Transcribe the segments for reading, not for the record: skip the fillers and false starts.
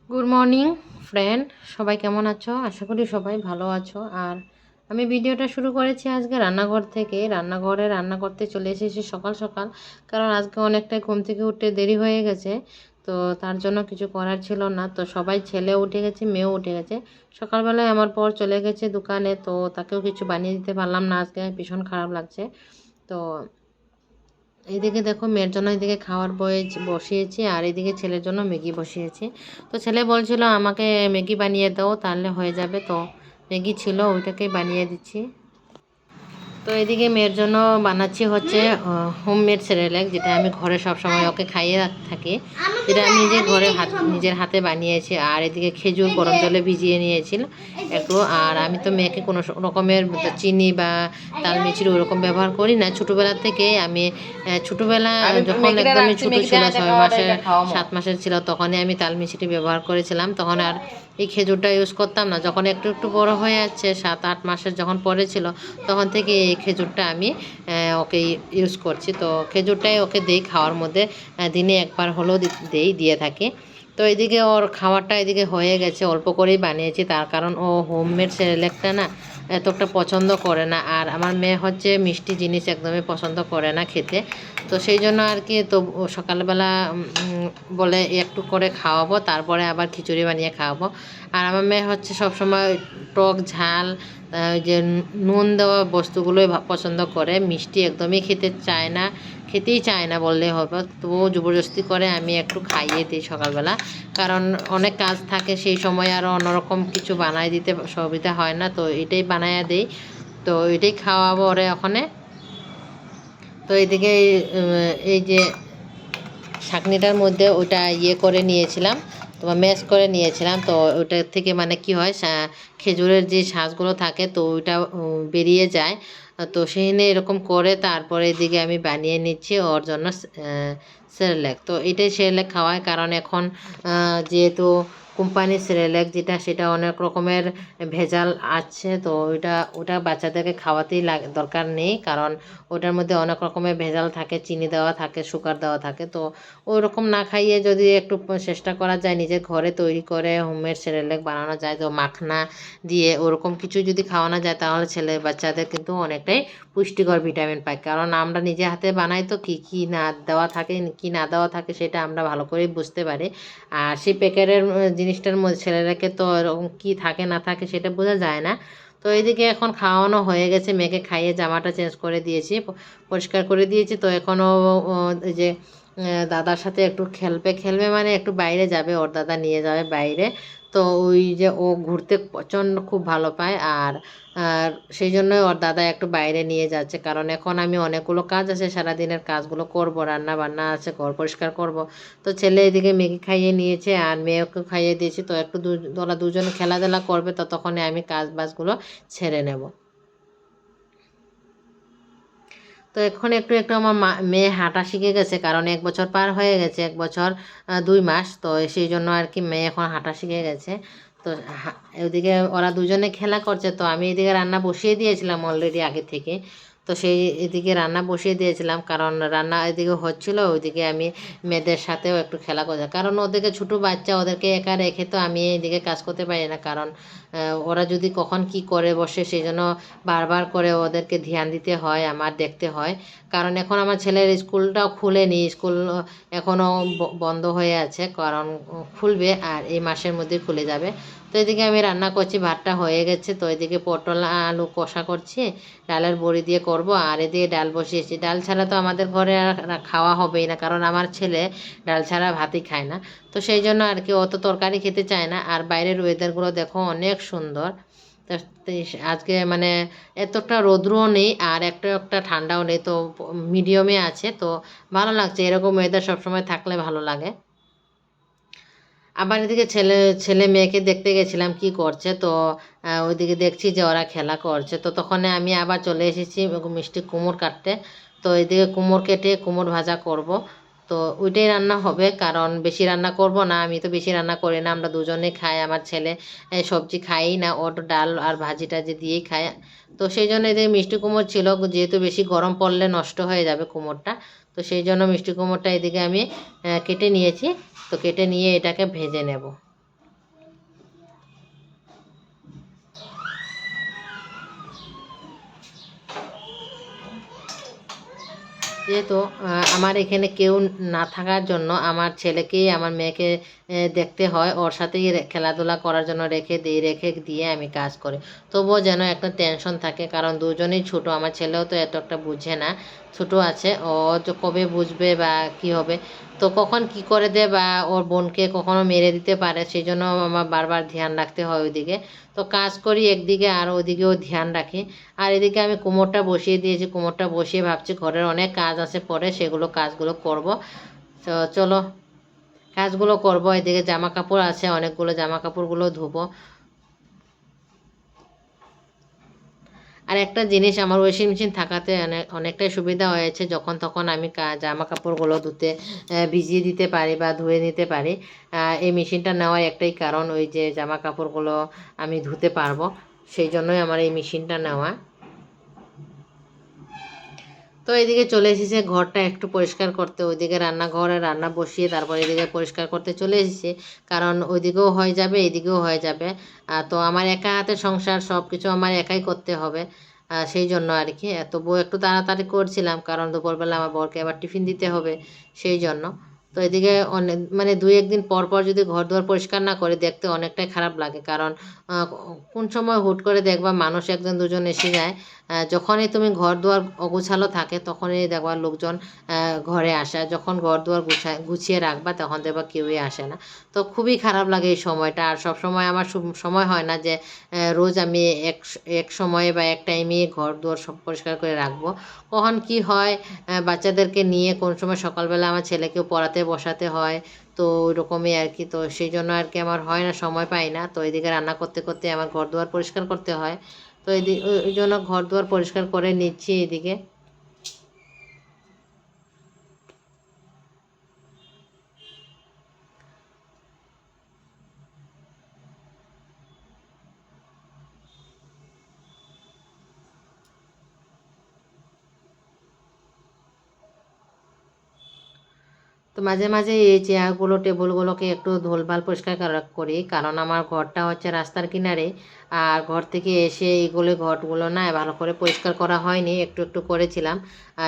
Good morning friend, সবাই কেমন আছো? আশা করি সবাই ভালো আছো। আর আমি ভিডিওটা শুরু করেছি আজকে রান্নাঘর থেকে। রান্নাঘরে রান্না করতে চলে এসেছি সকাল সকাল, কারণ আজকে অনেকটাই ঘুম থেকে উঠতে দেরি হয়ে গেছে। তো তার জন্য কিছু করার ছিল না। তো সবাই, ছেলে উঠে গেছে, মেয়েও উঠে গেছে। সকালবেলায় আমার পর চলে গেছে দোকানে, তো তাকেও কিছু বানিয়ে দিতে পারলাম না আজকে, ভীষণ খারাপ লাগছে। তো এইদিকে দেখো, মেয়ের জন্য এদিকে খাওয়ার বসিয়েছি, আর এদিকে ছেলের জন্য ম্যাগি বসিয়েছি। তো ছেলে বলছিল আমাকে ম্যাগি বানিয়ে দাও, তাহলে হয়ে যাবে। তো ম্যাগি ছিল, ওইটাকেই বানিয়ে দিচ্ছি। তো এদিকে মেয়ের জন্য বানাচ্ছি হচ্ছে হোমমেড সেরেল্যাক, যেটা আমি ঘরে সবসময় ওকে খাইয়ে থাকি, যেটা আমি নিজের হাতে বানিয়েছি। আর এদিকে খেজুর গরম জলে ভিজিয়ে নিয়েছিল একটু। আর আমি তো মেয়েকে কোনো রকমের চিনি বা তাল মিছরি ওরকম ব্যবহার করি না। ছোটোবেলা থেকে আমি ছোটোবেলা যখন একদমই ছোটো ছিল, 6 মাসের 7 মাসের ছিল, তখনই আমি তাল মিছরি ব্যবহার করেছিলাম। তখন আর এই খেজুরটা ইউজ করতাম না। যখন একটু একটু বড় হয়ে যাচ্ছে, 7-8 মাসের যখন পড়েছিল, তখন থেকে এই খেজুরটা আমি ওকে ইউজ করছি। তো খেজুরটাই ওকে দিই খাওয়ার মধ্যে, দিনে একবার হলেও দিয়ে থাকি। তো এদিকে ওর খাওয়ারটা এদিকে হয়ে গেছে, অল্প করেই বানিয়েছি, তার কারণ ও হোমমেড সেরেল্যাকটা না এতটা পছন্দ করে না। আর আমার মেয়ে হচ্ছে মিষ্টি জিনিস একদমই পছন্দ করে না খেতে। তো সেই জন্য আর কি, তো সকালবেলা বলে একটু করে খাওয়াবো, তারপরে আবার খিচুড়ি বানিয়ে খাওয়াবো। আর আমার মেয়ে হচ্ছে সবসময় টক ঝাল, যে নুন দেওয়া বস্তুগুলোই পছন্দ করে, মিষ্টি একদমই খেতেই চায় না বললেই হবে। তবুও জবরদস্তি করে আমি একটু খাইয়ে দিই সকালবেলা, কারণ অনেক কাজ থাকে সেই সময়, আর অন্যরকম কিছু বানাই দিতে সুবিধা হয় না। তো এটাই বানাইয়া দিই, তো এটাই খাওয়াবো ওরে ওখানে। তো এদিকে এই যে ছাঁকনিটার মধ্যে ওটা করে নিয়েছিলাম, তোমার ম্যাশ করে নিয়েছিলাম। তো ওটার থেকে মানে কি হয়, খেজুরের যে শাঁসগুলো থাকে, তো ওইটা বেরিয়ে যায়। তো সেখানে এরকম করে তারপরে এদিকে আমি বানিয়ে নিচ্ছি ওর জন্য সেরেল্যাক। তো এটাই সেরেল্যাক খাওয়ায়, কারণ এখন যেহেতু কোম্পানির সেরেল্যাক যেটা, সেটা অনেক রকমের ভেজাল আছে। তো ওটা বাচ্চাদেরকে খাওয়াতেই দরকার নেই, কারণ ওটার মধ্যে অনেক রকমের ভেজাল থাকে, চিনি দেওয়া থাকে, সুগার দেওয়া থাকে। তো ওই রকম না খাইয়ে যদি একটু চেষ্টা করা যায়, নিজের ঘরে তৈরি করে হোমমেড সেরেল্যাক বানানো যায়, তো মাখনা দিয়ে ওরকম কিছু যদি খাওয়ানো যায়, তাহলে বাচ্চাদের কিন্তু অনেকটাই পুষ্টিকর ভিটামিন পায়। কারণ আমরা নিজে হাতে বানাই, তো কী না দেওয়া থাকে, কী না দেওয়া থাকে সেটা আমরা ভালো করেই বুঝতে পারি। আর সেই প্যাকেটের জিনিসটার মধ্যে ছেলেরাকে তো এরকম কী থাকে না থাকে সেটা বোঝা যায় না। তো এইদিকে এখন খাওয়ানো হয়ে গেছে, মেয়েকে খাইয়ে জামাটা চেঞ্জ করে দিয়েছি, পরিষ্কার করে দিয়েছি। তো এখনও এই যে দাদার সাথে একটু খেলবে মানে একটু বাইরে যাবে, ওর দাদা নিয়ে যাবে বাইরে। তো ওই যে ও ঘুরতে প্রচণ্ড খুব ভালো পায়, আর আর সেই জন্যই ওর দাদা একটু বাইরে নিয়ে যাচ্ছে, কারণ এখন আমি অনেকগুলো কাজ আছে, সারাদিনের কাজগুলো করব, রান্না বান্না আছে, ঘর পরিষ্কার করব। তো ছেলে এদিকে ম্যাগি খাইয়ে নিয়েছে, আর মেয়েকে খাইয়ে দিয়েছি। তো একটু ওরা দুজনে খেলাধুলা করবে, ততক্ষণে আমি কাজ বাজগুলো ছেড়ে নেব। তো এখন একটু একটু আমার মেয়ে হাঁটা শিখে গেছে, কারণ 1 বছর পার হয়ে গেছে, 1 বছর 2 মাস। তো সেই জন্য আর কি মেয়ে এখন হাঁটা শিখে গেছে। তো ওইদিকে ওরা দুজনে খেলা করছে, তো আমি এদিকে রান্না বসিয়ে দিয়েছিলাম অলরেডি আগে থেকে। তো সেই এদিকে রান্না বসিয়ে দিয়েছিলাম, কারণ রান্না এদিকে হচ্ছিল, ওইদিকে আমি মেয়েদের সাথেও একটু খেলা করছি, কারণ ওদেরকে ছোটো বাচ্চা, ওদেরকে একা রেখে তো আমি এদিকে কাজ করতে পারি না। কারণ ওরা যদি কখন কি করে বসে, সেই জন্য বারবার করে ওদেরকে ধ্যান দিতে হয়, আমার দেখতে হয়। কারণ এখন আমার ছেলের স্কুলটাও খুলেনি, স্কুল এখনও বন্ধ হয়ে আছে, কারণ খুলবে আর এই মাসের মধ্যে খুলে যাবে। তো এদিকে আমি রান্না করছি, ভাতটা হয়ে গেছে। তো এদিকে পটল আলু কষা করছি, ডালের বড়ি দিয়ে করব। আর এদিকে ডাল বসিয়েছি, ডাল ছাড়া তো আমাদের ঘরে আর খাওয়া হবেই না, কারণ আমার ছেলে ডাল ছাড়া ভাতই খায় না। তো সেই জন্য আর কি অত তরকারি খেতে চায় না। আর বাইরের ওয়েদারগুলো দেখো অনেক সুন্দর। তো আজকে মানে এতটা রৌদ্রও নেই, আর একটা একটা ঠান্ডাও নেই, তো মিডিয়ামে আছে। তো ভালো লাগছে, এরকম ওয়েদার সবসময় থাকলে ভালো লাগে। আবার এদিকে ছেলে ছেলে মেয়েকে দেখতে গেছিলাম কি করছে। তো ওইদিকে দেখছি যে ওরা খেলা করছে, তো তখন আমি আবার চলে এসেছি মিষ্টি কুমড় কাটতে। তো এদিকে কুমড় কেটে কুমড় ভাজা করব। তো ওইটাই রান্না হবে, কারণ বেশি রান্না করব না, আমি তো বেশি রান্না করি না, আমরা দুজনে খাই। আমার ছেলে সবজি খাই না, ওর ডাল আর ভাজি টাজি দিয়েই খায়। তো সেই জন্য এদিকে মিষ্টি কুমড় ছিল, যেহেতু বেশি গরম পড়লে নষ্ট হয়ে যাবে কুমড়টা। তো সেই জন্য মিষ্টি কুমড়টা এদিকে আমি কেটে নিয়েছি। তো কেটে নিয়ে এটাকে ভেজে নেব। যেহেতু আমার এখানে কেউ না থাকার জন্য আমার ছেলেকেই আমার মেয়েকে দেখতে হয়, ওর সাথেই খেলাধুলা করার জন্য রেখে দিয়ে আমি কাজ করি। তবুও যেন একটা টেনশন থাকে, কারণ দুজনেই ছোট, আমার ছেলেও তো এত একটা বুঝে না, ছোট আছে, ও যে কবে বুঝবে বা কি হবে, তো কখন কি করে দেয় বা ওর বোনকে কখনো মেরে দিতে পারে, সেই জন্য আমার বারবার ধ্যান রাখতে হয় ওইদিকে। তো কাজ করি একদিকে আর ওইদিকেও ধ্যান রাখি। আর এদিকে আমি কুমোরটা বসিয়ে দিয়েছি, কুমোরটা বসিয়ে ভাবছি ঘরের অনেক কাজ আছে পরে সেগুলো কাজগুলো করব। তো চলো কাজগুলো করব। এদিকে জামা কাপড় আছে অনেকগুলো, জামা কাপড়গুলো ধুবো। আর একটা জিনিস, আমার ওয়াশিং মেশিন থাকাতে অনেকটাই সুবিধা হয়েছে, যখন তখন আমি জামা কাপড়গুলো ধুতে ভিজিয়ে দিতে পারি বা ধুয়ে নিতে পারি। এই মেশিনটা নেওয়ার একটাই কারণ, ওই যে জামা কাপড়গুলো আমি ধুতে পারবো, সেই জন্যই আমার এই মেশিনটা নেওয়া। তো এদিকে চলে এসেছে ঘরটা একটু পরিষ্কার করতে, ওইদিকে রান্নাঘরে রান্না বসিয়ে তারপর এদিকে পরিষ্কার করতে চলে এসেছে, কারণ ওইদিকেও হয়ে যাবে এদিকেও হয়ে যাবে। তো আমার একা হাতে সংসার, সব কিছু আমার একাই করতে হবে, সেই জন্য আর কি। তবুও একটু তাড়াতাড়ি করছিলাম, কারণ দুপুরবেলা আমার বরকে আবার টিফিন দিতে হবে, সেই জন্য। তো এদিকে অনেক মানে দুই একদিন পর পর যদি ঘর দুয়ার পরিষ্কার না করে দেখতে অনেকটাই খারাপ লাগে, কারণ কোন সময় হুট করে দেখবা মানুষ একজন দুজন এসে যায়, যখনই তুমি ঘর দুয়ার অগোছালো থাকে তখনই দেখবা লোকজন ঘরে আসে, যখন ঘর দুয়ার গুছিয়ে রাখবা তখন দেখবা কেউই আসে না। তো খুবই খারাপ লাগে এই সময়টা। আর সব সময় আমার সময় হয় না যে রোজ আমি এক সময়ে বা এক টাইমে ঘর দুয়ার সব পরিষ্কার করে রাখবো। কখন কি হয়, বাচ্চাদেরকে নিয়ে কোন সময় সকালবেলা আমার ছেলেকেও পড়াতে বসাতে হয়, তো ওই রকমই আর কি। তো সেই জন্য আর কি আমার হয় না, সময় পাই না। তো এদিকে রান্না করতে করতে আমার ঘর দুয়ার পরিষ্কার করতে হয়, তো ওই জন্য ঘর দুয়ার পরিষ্কার করে নিচ্ছি এদিকে। তো মাঝে মাঝে এই চেয়ারগুলো টেবিলগুলোকে একটু ধুলভাল পরিষ্কার করি, কারণ আমার ঘরটা হচ্ছে রাস্তার কিনারে। আর ঘর থেকে এসে এইগুলো ঘরগুলো না ভালো করে পরিষ্কার করা হয়নি, একটু একটু করেছিলাম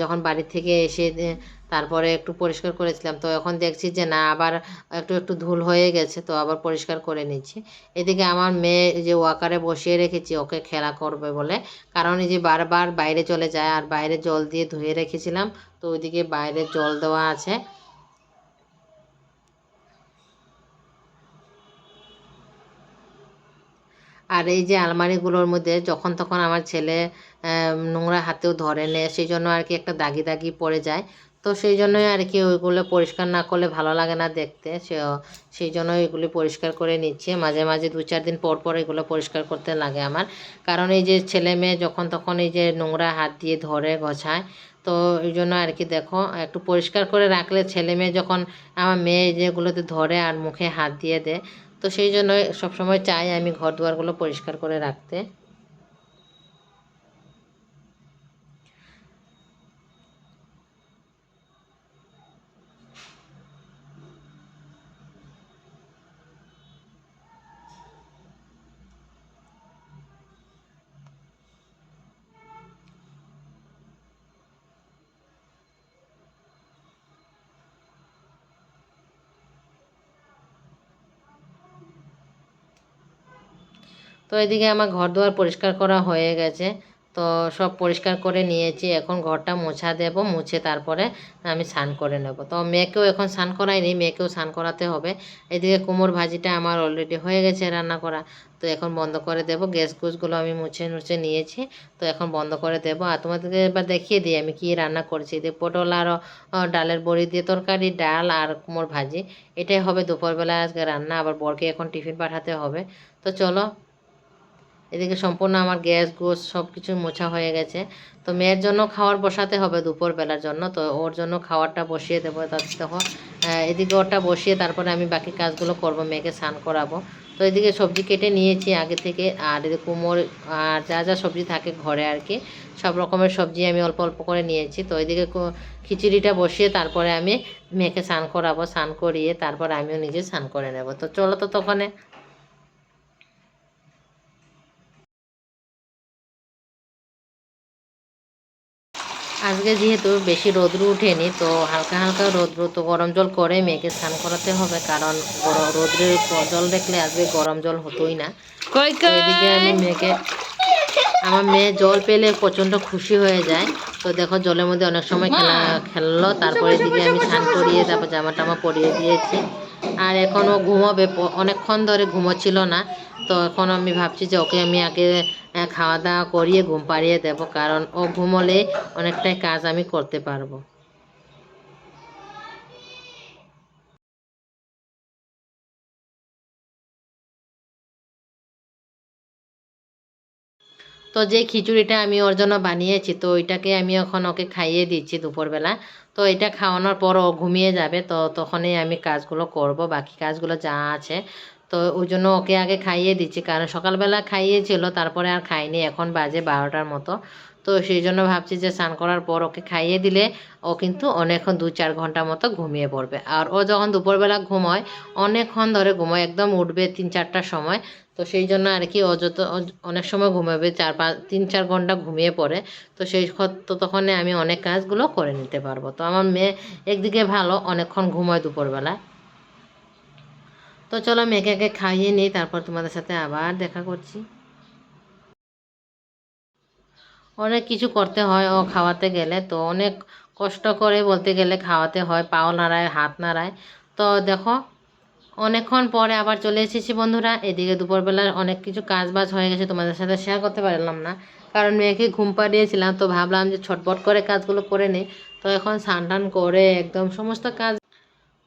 যখন বাড়ি থেকে এসে তারপরে একটু পরিষ্কার করেছিলাম। তো এখন দেখছি যে না, আবার একটু একটু ধুল হয়ে গেছে, তো আবার পরিষ্কার করে নিচ্ছি। এদিকে আমার মেয়ে যে ওয়াকারে বসিয়ে রেখেছি ওকে খেলা করবে বলে, কারণ এই যে বারবার বাইরে চলে যায়, আর বাইরে জল দিয়ে ধুয়ে রেখেছিলাম, তো ওইদিকে বাইরে জল দেওয়া আছে। আর এই যে আলমারিগুলোর মধ্যে যখন তখন আমার ছেলে নোংরা হাতেও ধরে নেয়, সেই জন্য আর কি একটা দাগি দাগি পড়ে যায়। তো সেই জন্যই আর কি ওইগুলো পরিষ্কার না করলে ভালো লাগে না দেখতে, সেই জন্য এগুলি পরিষ্কার করে নিচ্ছে। মাঝে মাঝে 2-4 দিন পর পর এগুলো পরিষ্কার করতে লাগে আমার, কারণ এই যে ছেলে মেয়ে যখন তখন এই যে নোংরা হাত দিয়ে ধরে গোছায়, তো এই জন্য আর কি দেখো একটু পরিষ্কার করে রাখলে ছেলে মেয়ে যখন আমার মেয়ে যেগুলোতে ধরে আর মুখে হাত দিয়ে দেয়, তো সেই জন্য সবসময় চাই আমি ঘর দুয়ারগুলো পরিষ্কার করে রাখতে। তো এদিকে আমার ঘর দুয়ার পরিষ্কার করা হয়ে গেছে, তো সব পরিষ্কার করে নিয়েছি। এখন ঘরটা মোছা দেব, মুছে তারপরে আমি স্নান করে নেব। তো মেয়েকেও এখন স্নান করাইনি, মেয়েকেও স্নান করাতে হবে। এদিকে কুমড়োর ভাজিটা আমার অলরেডি হয়ে গেছে রান্না করা, তো এখন বন্ধ করে দেব। গ্যাস গুসগুলো আমি মুছে মুছে নিয়েছি, তো এখন বন্ধ করে দেব। আর তোমাদেরকে এবার দেখিয়ে দিই আমি কি রান্না করেছি। যে পটল আর ডালের বড়ি দিয়ে তরকারি, ডাল আর কুমড়োর ভাজি, এটাই হবে দুপুরবেলা আজকে রান্না। আবার বরকে এখন টিফিন পাঠাতে হবে। তো চলো, এদিকে সম্পূর্ণ আমার গ্যাস গোস সব কিছু মোছা হয়ে গেছে। তো মেয়ের জন্য খাবার বসাতে হবে দুপুরবেলার জন্য, তো ওর জন্য খাবারটা বসিয়ে দেবো। দেখো এদিকে ওটা বসিয়ে তারপরে আমি বাকি কাজগুলো করব, মেয়েকে স্নান করাবো। তো এদিকে সবজি কেটে নিয়েছি আগে থেকে, আর এদিকে কুমড়ো আর যা যা সবজি থাকে ঘরে আর কি, সব রকমের সবজি আমি অল্প অল্প করে নিয়েছি। তো এদিকে খিচুড়িটা বসিয়ে তারপরে আমি মেয়েকে স্নান করাবো, স্নান করিয়ে তারপর আমিও নিজে স্নান করে নেব। তো চলো তো তখন আজকে যেহেতু বেশি রোদ্র উঠেনি, তো হালকা হালকা রোদ্র, তো গরম জল করে মেয়েকে স্নান করাতে হবে, কারণ রোদ্রের জল দেখলে আজকে গরম জল হতোই না। তো এদিকে আমি মেয়েকে, আমার মেয়ে জল পেলে প্রচণ্ড খুশি হয়ে যায়। তো দেখো জলের মধ্যে অনেক সময় খেললো, তারপরে এদিকে আমি স্নান করিয়ে তারপর জামা টামা পরিয়ে দিয়েছি। আর এখনও ঘুমোবে, অনেকক্ষণ ধরে ঘুমোচ্ছিল না। তো এখন আমি ভাবছি যে ওকে আমি আগে খাওয়া দাওয়া করিয়ে ঘুম পাড়িয়ে দেবো, কারণ ও ঘুমোলে অনেকটাই কাজ আমি করতে পারবো। তো যে খিচুড়িটা আমি ওর জন্য বানিয়েছি, তো ওইটাকে আমি এখন ওকে খাইয়ে দিচ্ছি দুপুরবেলা। তো এটা খাওয়ানোর পর ও ঘুমিয়ে যাবে, তো তখনই আমি কাজগুলো করব, বাকি কাজগুলো যা আছে। তো ওই জন্য ওকে আগে খাইয়ে দিচ্ছি, কারণ সকালবেলা খাইয়েছিল, তারপরে আর খাইনি, এখন বাজে 12টার মতো। তো সেই জন্য ভাবছি যে স্নান করার পর ওকে খাইয়ে দিলে ও কিন্তু অনেকক্ষণ 2-4 ঘন্টা মতো ঘুমিয়ে পড়বে। আর ও যখন দুপুরবেলা ঘুমোয় অনেকক্ষণ ধরে ঘুমোয়, একদম উঠবে 3-4টার সময়। তো সেই জন্য আর কি ও যত অনেক সময় ঘুমাবে, 3-4 ঘন্টা ঘুমিয়ে পড়ে। তো তো তখন আমি অনেক কাজগুলো করে নিতে পারবো। তো আমার মেয়ে একদিকে ভালো, অনেকক্ষণ ঘুমোয় দুপুরবেলা। তো চলো মেয়েকে আগে খাইয়ে নিই, তারপর তোমাদের সাথে আবার দেখা করছি। অনেক কিছু করতে হয় ও খাওয়াতে গেলে, তো অনেক কষ্ট করে বলতে গেলে খাওয়াতে হয়, পাও নাড়ায়, হাত নাড়ায়। তো দেখো অনেকক্ষণ পরে আবার চলে এসেছি বন্ধুরা। এদিকে দুপুরবেলার অনেক কিছু কাজ বাজ হয়ে গেছে, তোমাদের সাথে শেয়ার করতে পারলাম না, কারণ মেয়েকে ঘুম পাড়িয়েছিলাম। তো ভাবলাম যে ছটপট করে কাজগুলো করে নিই। তো এখন স্নান টান করে একদম সমস্ত কাজ,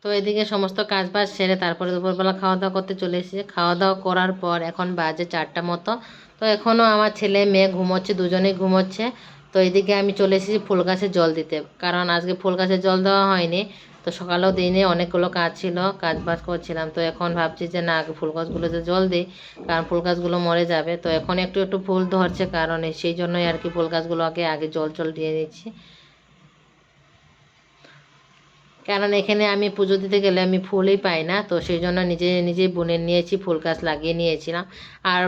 তো এদিকে সমস্ত কাজ বাজ সেরে তারপরে দুপুরবেলা খাওয়া দাওয়া করতে চলে এসেছি। খাওয়া দাওয়া করার পর এখন বাজে 4টা মতো। তো এখনও আমার ছেলে মেয়ে ঘুমোচ্ছে, দুজনেই ঘুমোচ্ছে। তো এদিকে আমি চলে এসেছি ফুল গাছে জল দিতে, কারণ আজকে ফুল গাছে জল দেওয়া হয়নি। তো সকালেও দিনে অনেকগুলো কাজ ছিল, কাজ বাজ করছিলাম। তো এখন ভাবছি যে না, আগে ফুল গাছগুলোতে জল দিই, কারণ ফুল গাছগুলো মরে যাবে। তো এখন একটু একটু ফুল ধরছে, কারণ সেই জন্যই আর কি ফুল গাছগুলোকে আগে জল দিয়ে নিচ্ছি। কারণ এখানে আমি পুজো দিতে গেলে আমি ফুলই পাই না, তো সেই জন্য নিজেই বুনে নিয়েছি, ফুল গাছ লাগিয়ে নিয়েছিলাম। আর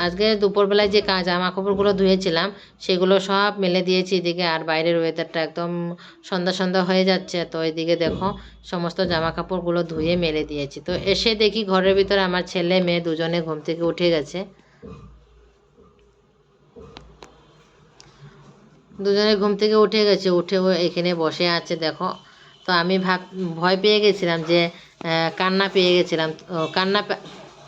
আজকে দুপুরবেলায় যে জামা কাপড়গুলো ধুয়েছিলাম সেগুলো সব মেলে দিয়েছি এদিকে। আর বাইরের ওয়েদারটা একদম সন্ধ্যা সন্ধ্যা হয়ে যাচ্ছে, তো এদিকে দেখো সমস্ত জামা কাপড়গুলো ধুয়ে মেলে দিয়েছি। তো এসে দেখি ঘরের ভিতরে আমার ছেলে মেয়ে দুজনে ঘুম থেকে উঠে গেছে, দুজনে ঘুম থেকে উঠে গেছে, উঠে ও এখানে বসে আছে দেখো। তো আমি ভয় পেয়ে গেছিলাম যে কান্না পেয়ে গেছিলাম,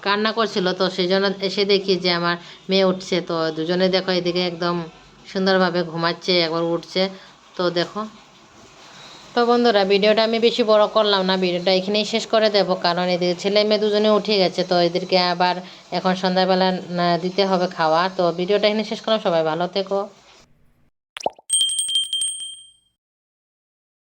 কান্না করছিল। তো সেই জন্য এসে দেখি যে আমার মেয়ে উঠছে, তো দুজনে দেখো এদিকে একদম সুন্দরভাবে ঘুমাচ্ছে, একবার উঠছে। তো দেখো, তো বন্ধুরা ভিডিওটা আমি বেশি বড় করলাম না, ভিডিওটা এখানেই শেষ করে দেবো, কারণ এদিকে ছেলে মেয়ে দুজনে উঠে গেছে। তো এদেরকে আবার এখন সন্ধ্যাবেলা দিতে হবে খাওয়া। তো ভিডিওটা এখানে শেষ করলাম, সবাই ভালো থেকো।